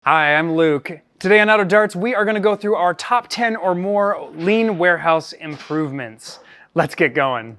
Hi, I'm Luke. Today on Auto Darts, we are going to go through our top 10 or more lean warehouse improvements. Let's get going.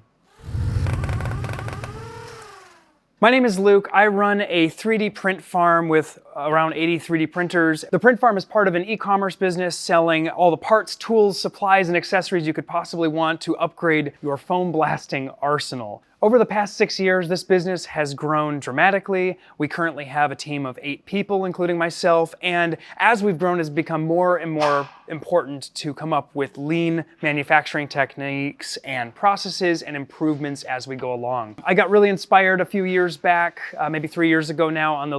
My name is Luke. I run a 3D print farm with around 80 3D printers. The print farm is part of an e-commerce business selling all the parts, tools, supplies, and accessories you could possibly want to upgrade your foam blasting arsenal. Over the past 6 years, this business has grown dramatically. We currently have a team of 8 people, including myself, and as we've grown, it's become more and more important to come up with lean manufacturing techniques and processes and improvements as we go along. I got really inspired a few years back, maybe 3 years ago now, on the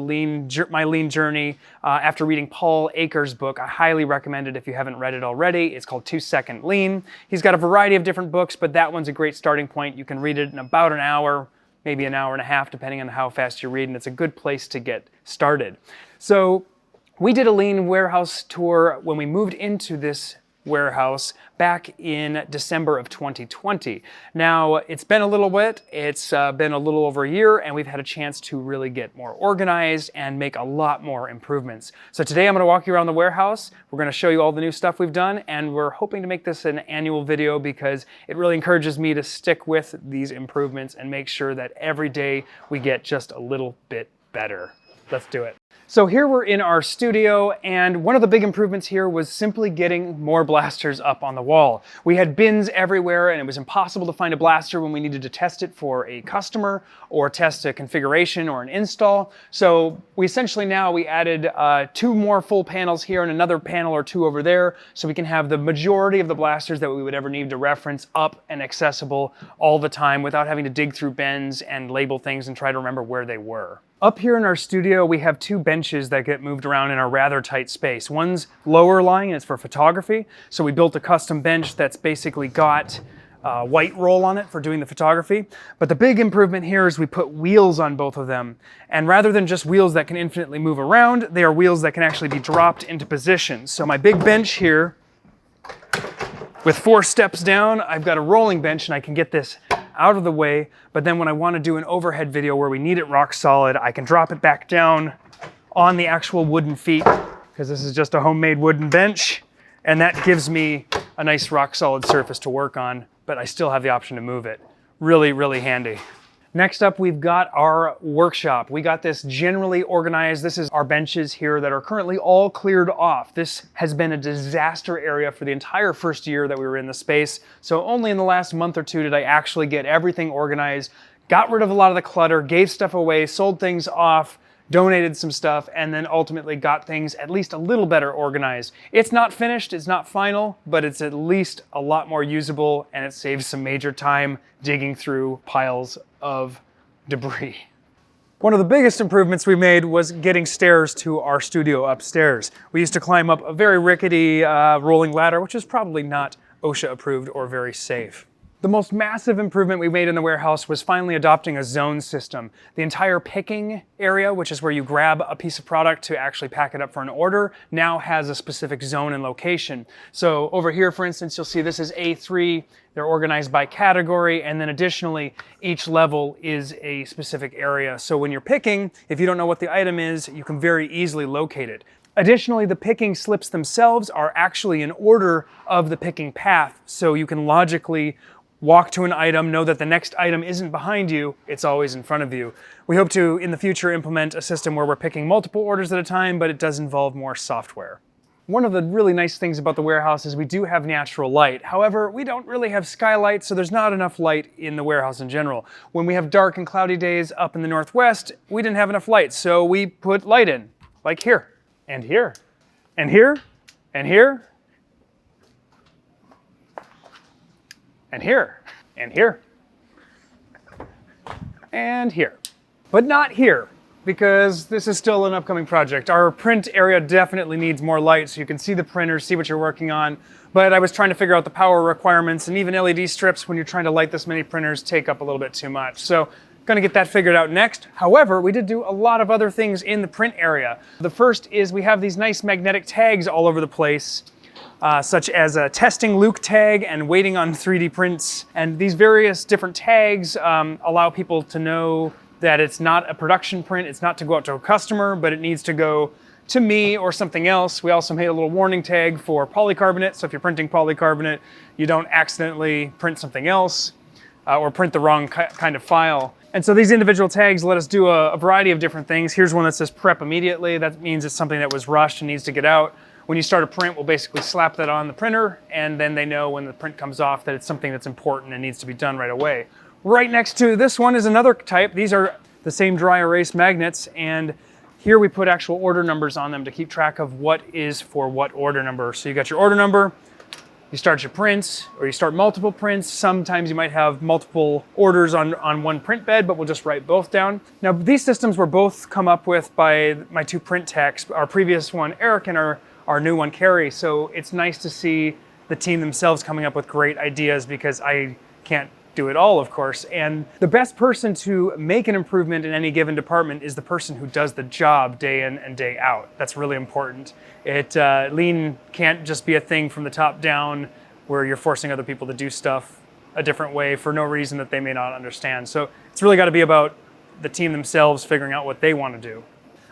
my lean journey after reading Paul Akers' book. I highly recommend it if you haven't read it already. It's called 2 Second Lean. He's got a variety of different books, but that one's a great starting point. You can read it in about an hour, maybe an hour and a half, depending on how fast you read, and it's a good place to get started. So we did a lean warehouse tour when we moved into this warehouse back in December of 2020. Now, it's been a little bit, it's been a little over a year, and we've had a chance to really get more organized and make a lot more improvements. So today I'm going to walk you around the warehouse. We're going to show you all the new stuff we've done, and we're hoping to make this an annual video because it really encourages me to stick with these improvements and make sure that every day we get just a little bit better. Let's do it. So here we're in our studio, and one of the big improvements here was simply getting more blasters up on the wall. We had bins everywhere, and it was impossible to find a blaster when we needed to test it for a customer or test a configuration or an install. So we added 2 more full panels here and another panel or 2 over there, so we can have the majority of the blasters that we would ever need to reference up and accessible all the time without having to dig through bins and label things and try to remember where they were. Up here in our studio, we have 2 benches that get moved around in a rather tight space. One's lower lying, and it's for photography. So we built a custom bench that's basically got white roll on it for doing the photography. But the big improvement here is we put wheels on both of them. And rather than just wheels that can infinitely move around, they are wheels that can actually be dropped into position. So my big bench here, with 4 steps down, I've got a rolling bench, and I can get this out of the way, but then when I want to do an overhead video where we need it rock solid, I can drop it back down on the actual wooden feet, because this is just a homemade wooden bench, and that gives me a nice rock solid surface to work on, but I still have the option to move it. Really, really handy. Next up, we've got our workshop. We got this generally organized. This is our benches here that are currently all cleared off. This has been a disaster area for the entire first year that we were in the space. So only in the last month or 2 did I actually get everything organized, got rid of a lot of the clutter, gave stuff away, sold things off, donated some stuff, and then ultimately got things at least a little better organized. It's not finished, it's not final, but it's at least a lot more usable, and it saves some major time digging through piles of debris. One of the biggest improvements we made was getting stairs to our studio upstairs. We used to climb up a very rickety rolling ladder, which is probably not OSHA approved or very safe. The most massive improvement we made in the warehouse was finally adopting a zone system. The entire picking area, which is where you grab a piece of product to actually pack it up for an order, now has a specific zone and location. So over here, for instance, you'll see this is A3. They're organized by category, and then additionally, each level is a specific area. So when you're picking, if you don't know what the item is, you can very easily locate it. Additionally, the picking slips themselves are actually in order of the picking path, so you can logically walk to an item, know that the next item isn't behind you, it's always in front of you. We hope to, in the future, implement a system where we're picking multiple orders at a time, but it does involve more software. One of the really nice things about the warehouse is we do have natural light. However, we don't really have skylight, so there's not enough light in the warehouse in general. When we have dark and cloudy days up in the northwest, we didn't have enough light, so we put light in, like here, and here, and here, and here, and here, and here, and here. But not here, because this is still an upcoming project. Our print area definitely needs more light so you can see the printer, see what you're working on. But I was trying to figure out the power requirements, and even LED strips, when you're trying to light this many printers, take up a little bit too much. So gonna get that figured out next. However, we did do a lot of other things in the print area. The first is we have these nice magnetic tags all over the place, such as a testing Luke tag and waiting on 3D prints. And these various different tags allow people to know that it's not a production print, it's not to go out to a customer, but it needs to go to me or something else. We also made a little warning tag for polycarbonate, so if you're printing polycarbonate, you don't accidentally print something else or print the wrong kind of file. And so these individual tags let us do a variety of different things. Here's one that says prep immediately. That means it's something that was rushed and needs to get out. When you start a print, we'll basically slap that on the printer, and then they know when the print comes off that it's something that's important and needs to be done right away. Right next to this one is another type. These are the same dry erase magnets, and here we put actual order numbers on them to keep track of what is for what order number. So you got your order number, you start your prints, or you start multiple prints. Sometimes you might have multiple orders on one print bed, but we'll just write both down. Now, these systems were both come up with by my two print techs, our previous one, Eric, and our new one, Carrie. So it's nice to see the team themselves coming up with great ideas, because I can't do it all, of course. And the best person to make an improvement in any given department is the person who does the job day in and day out. That's really important. Lean can't just be a thing from the top down where you're forcing other people to do stuff a different way for no reason that they may not understand. So it's really got to be about the team themselves figuring out what they want to do.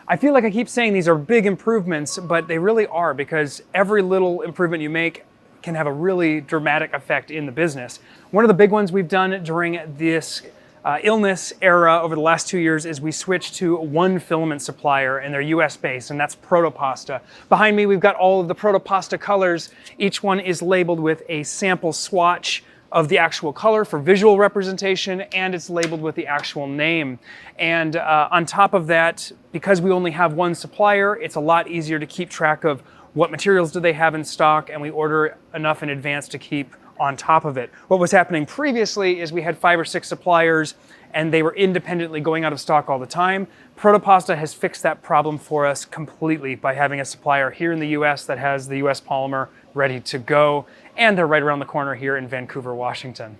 I feel like I keep saying these are big improvements, but they really are, because every little improvement you make can have a really dramatic effect in the business. One of the big ones we've done during this illness era over the last 2 years is we switched to one filament supplier, and they're US based, and that's Protopasta. Behind me, we've got all of the Protopasta colors. Each one is labeled with a sample swatch of the actual color for visual representation, and it's labeled with the actual name. And on top of that, because we only have one supplier, it's a lot easier to keep track of what materials do they have in stock, and we order enough in advance to keep on top of it. What was happening previously is we had 5 or 6 suppliers, and they were independently going out of stock all the time. Protopasta has fixed that problem for us completely by having a supplier here in the US that has the US polymer ready to go, and they're right around the corner here in Vancouver, Washington.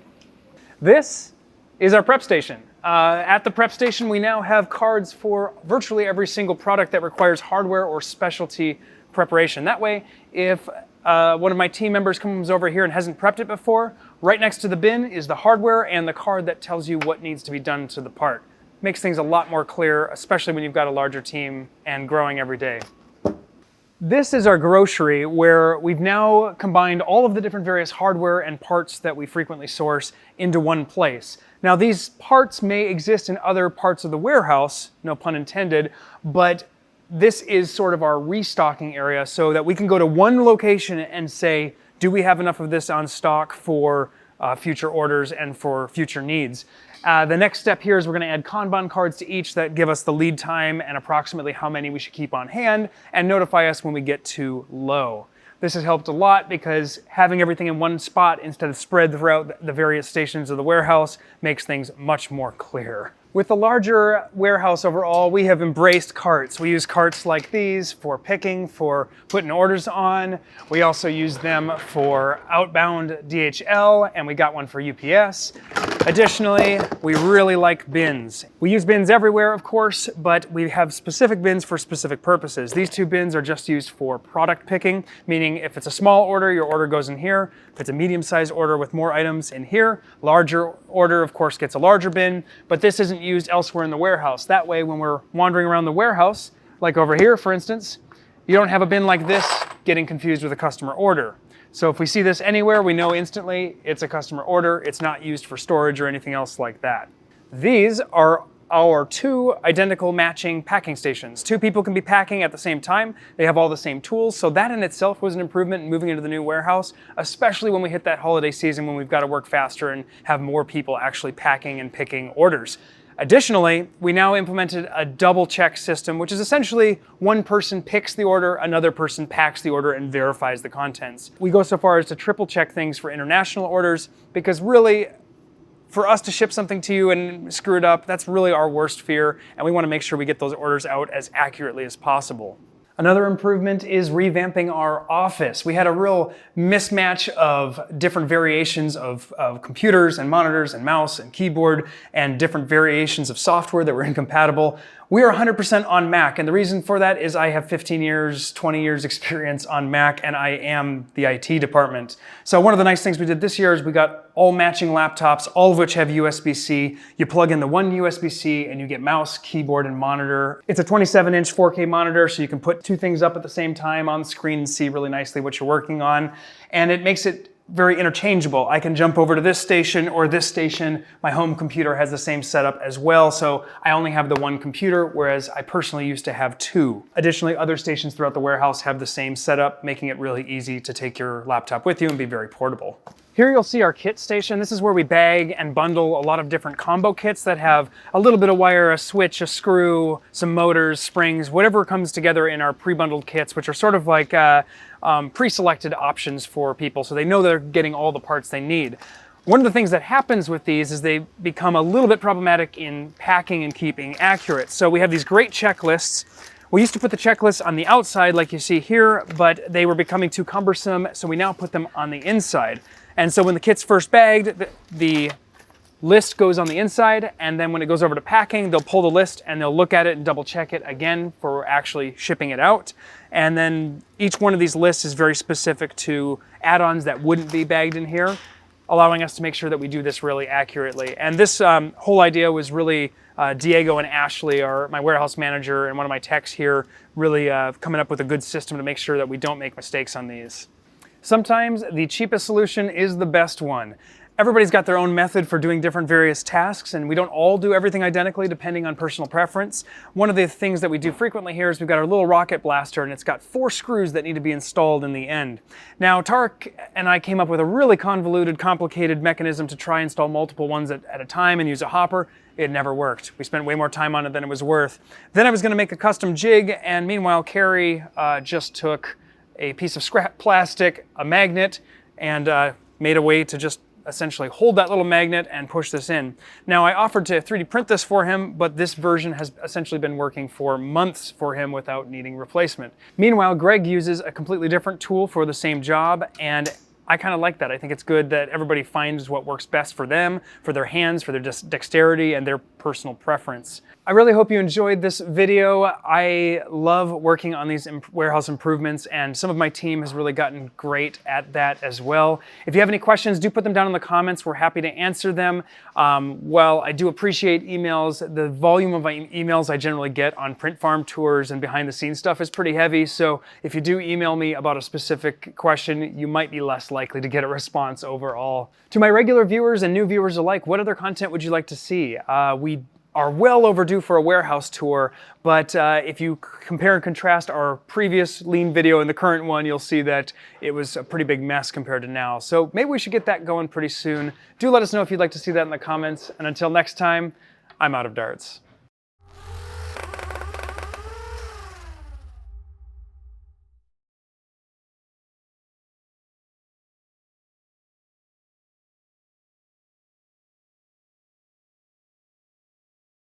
This is our prep station. At the prep station, we now have cards for virtually every single product that requires hardware or specialty preparation. That way, if one of my team members comes over here and hasn't prepped it before, right next to the bin is the hardware and the card that tells you what needs to be done to the part. Makes things a lot more clear, especially when you've got a larger team and growing every day. This is our grocery, where we've now combined all of the different various hardware and parts that we frequently source into one place. Now, these parts may exist in other parts of the warehouse, no pun intended, but this is sort of our restocking area, so that we can go to one location and say, do we have enough of this on stock for future orders and for future needs? The next step here is we're going to add Kanban cards to each that give us the lead time and approximately how many we should keep on hand, and notify us when we get too low. This has helped a lot, because having everything in one spot instead of spread throughout the various stations of the warehouse makes things much more clear. With the larger warehouse overall, we have embraced carts. We use carts like these for picking, for putting orders on. We also use them for outbound DHL, and we got one for UPS. Additionally, we really like bins. We use bins everywhere, of course, but we have specific bins for specific purposes. These 2 bins are just used for product picking, meaning if it's a small order, your order goes in here. If it's a medium-sized order with more items, in here. Larger order, of course, gets a larger bin, but this isn't used elsewhere in the warehouse. That way, when we're wandering around the warehouse, like over here, for instance, you don't have a bin like this getting confused with a customer order. So if we see this anywhere, we know instantly it's a customer order. It's not used for storage or anything else like that. These are our 2 identical matching packing stations. 2 people can be packing at the same time. They have all the same tools, so that in itself was an improvement in moving into the new warehouse, especially when we hit that holiday season when we've got to work faster and have more people actually packing and picking orders. Additionally, we now implemented a double check system, which is essentially one person picks the order, another person packs the order and verifies the contents. We go so far as to triple check things for international orders, because really, for us to ship something to you and screw it up, that's really our worst fear, and we want to make sure we get those orders out as accurately as possible. Another improvement is revamping our office. We had a real mismatch of different variations of computers and monitors and mouse and keyboard, and different variations of software that were incompatible. We are 100% on Mac, and the reason for that is I have 15 years, 20 years experience on Mac, and I am the IT department. So one of the nice things we did this year is we got all matching laptops, all of which have USB-C. You plug in the one USB-C and you get mouse, keyboard, and monitor. It's a 27-inch 4K monitor, so you can put two things up at the same time on the screen and see really nicely what you're working on. And it makes it very interchangeable. I can jump over to this station or this station. My home computer has the same setup as well, so I only have the one computer, whereas I personally used to have two. Additionally, other stations throughout the warehouse have the same setup, making it really easy to take your laptop with you and be very portable. Here you'll see our kit station. This is where we bag and bundle a lot of different combo kits that have a little bit of wire, a switch, a screw, some motors, springs, whatever comes together in our pre-bundled kits, which are sort of like pre-selected options for people, so they know they're getting all the parts they need. One of the things that happens with these is they become a little bit problematic in packing and keeping accurate. So we have these great checklists. We used to put the checklists on the outside like you see here, but they were becoming too cumbersome, so we now put them on the inside. And so when the kit's first bagged, the list goes on the inside, and then when it goes over to packing, they'll pull the list and they'll look at it and double check it again for actually shipping it out. And then each one of these lists is very specific to add-ons that wouldn't be bagged in here, allowing us to make sure that we do this really accurately. And this whole idea was really Diego and Ashley, my warehouse manager and one of my techs here, really coming up with a good system to make sure that we don't make mistakes on these. Sometimes the cheapest solution is the best one. Everybody's got their own method for doing different various tasks, and we don't all do everything identically depending on personal preference. One of the things that we do frequently here is we've got our little rocket blaster, and it's got 4 screws that need to be installed in the end. Now, Tarek and I came up with a really convoluted, complicated mechanism to try and install multiple ones at a time and use a hopper. It never worked. We spent way more time on it than it was worth. Then I was going to make a custom jig, and meanwhile, Carrie just took a piece of scrap plastic, a magnet, and made a way to just essentially hold that little magnet and push this in. Now, I offered to 3D print this for him, but this version has essentially been working for months for him without needing replacement. Meanwhile, Greg uses a completely different tool for the same job, and I kind of like that. I think it's good that everybody finds what works best for them, for their hands, for their dexterity, and their personal preference. I really hope you enjoyed this video. I love working on these warehouse improvements, and some of my team has really gotten great at that as well. If you have any questions, do put them down in the comments. We're happy to answer them. While I do appreciate emails, the volume of my emails I generally get on print farm tours and behind the scenes stuff is pretty heavy, so if you do email me about a specific question, you might be less likely to get a response overall. To my regular viewers and new viewers alike, what other content would you like to see? We are well overdue for a warehouse tour, but if you compare and contrast our previous lean video and the current one, you'll see that it was a pretty big mess compared to now. So maybe we should get that going pretty soon. Do let us know if you'd like to see that in the comments, and until next time, I'm out of darts.